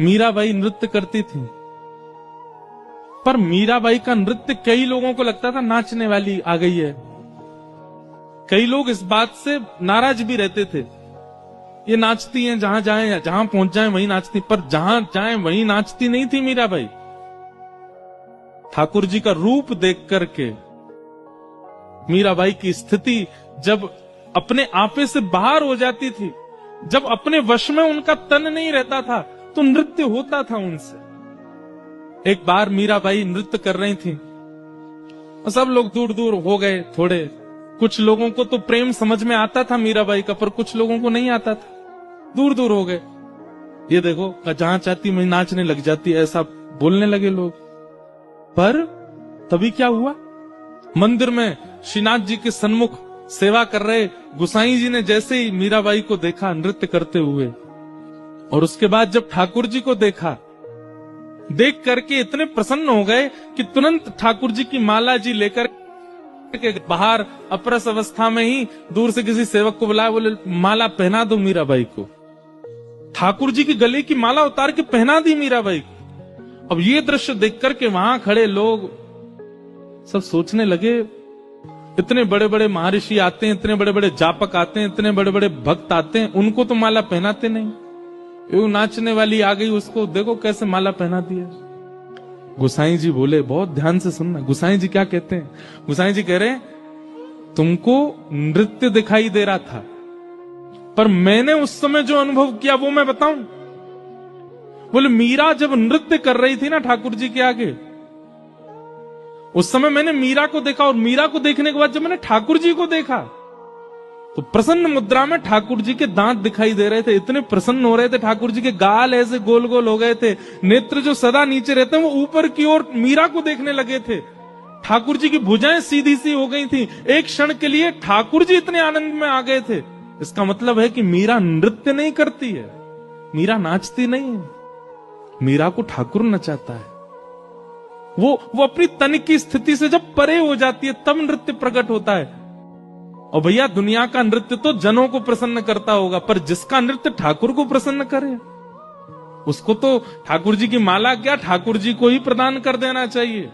मीराबाई नृत्य करती थी, पर मीराबाई का नृत्य कई लोगों को लगता था नाचने वाली आ गई है। कई लोग इस बात से नाराज भी रहते थे, ये नाचती हैं जहां जाए, जहां पहुंच जाए वहीं नाचती, पर जहां जाए वहीं नाचती नहीं थी मीराबाई। ठाकुर जी का रूप देख करके मीराबाई की स्थिति जब अपने आपे से बाहर हो जाती थी, जब अपने वश में उनका तन नहीं रहता था, तो नृत्य होता था उनसे। एक बार मीराबाई नृत्य कर रही थी और सब लोग दूर दूर हो गए थोड़े। कुछ लोगों को तो प्रेम समझ में आता था मीराबाई का, पर कुछ लोगों को नहीं आता था, दूर दूर हो गए। ये देखो जहां चाहती मैं नाचने लग जाती, ऐसा बोलने लगे लोग। पर तभी क्या हुआ, मंदिर में श्रीनाथ जी के सन्मुख सेवा कर रहे गुसाई जी ने जैसे ही मीराबाई को देखा नृत्य करते हुए, और उसके बाद जब ठाकुर जी को देखा, देख करके इतने प्रसन्न हो गए कि तुरंत ठाकुर जी की माला जी लेकर के बाहर अपरस अवस्था में ही दूर से किसी सेवक को बुलाया, बोले माला पहना दो मीराबाई को। ठाकुर जी की गले की माला उतार के पहना दी मीराबाई को। अब ये दृश्य देख करके वहां खड़े लोग सब सोचने लगे, इतने बड़े बड़े महर्षि आते हैं, इतने बड़े बड़े जापक आते हैं, इतने बड़े बड़े भक्त आते हैं, उनको तो माला पहनाते नहीं, ये नाचने वाली आ गई, उसको देखो कैसे माला पहना दिया। गुसाई जी बोले, बहुत ध्यान से सुनना, गुसाई जी क्या कहते हैं। गुसाई जी कह रहे हैं, तुमको नृत्य दिखाई दे रहा था, पर मैंने उस समय जो अनुभव किया वो मैं बताऊं। बोले मीरा जब नृत्य कर रही थी ना ठाकुर जी के आगे, उस समय मैंने मीरा को देखा, और मीरा को देखने के बाद जब मैंने ठाकुर जी को देखा, तो प्रसन्न मुद्रा में ठाकुर जी के दांत दिखाई दे रहे थे, इतने प्रसन्न हो रहे थे। ठाकुर जी के गाल ऐसे गोल गोल हो गए थे, नेत्र जो सदा नीचे रहते हैं वो ऊपर की ओर मीरा को देखने लगे थे। ठाकुर जी की भुजाएं सीधी सी हो गई थी। एक क्षण के लिए ठाकुर जी इतने आनंद में आ गए थे। इसका मतलब है कि मीरा नृत्य नहीं करती है, मीरा नाचती नहीं है, मीरा को ठाकुर नचाता है। वो अपनी तन की स्थिति से जब परे हो जाती है तब नृत्य प्रकट होता है। और भैया दुनिया का नृत्य तो जनों को प्रसन्न करता होगा, पर जिसका नृत्य ठाकुर को प्रसन्न करे उसको तो ठाकुर जी की माला क्या ठाकुर जी को ही प्रदान कर देना चाहिए।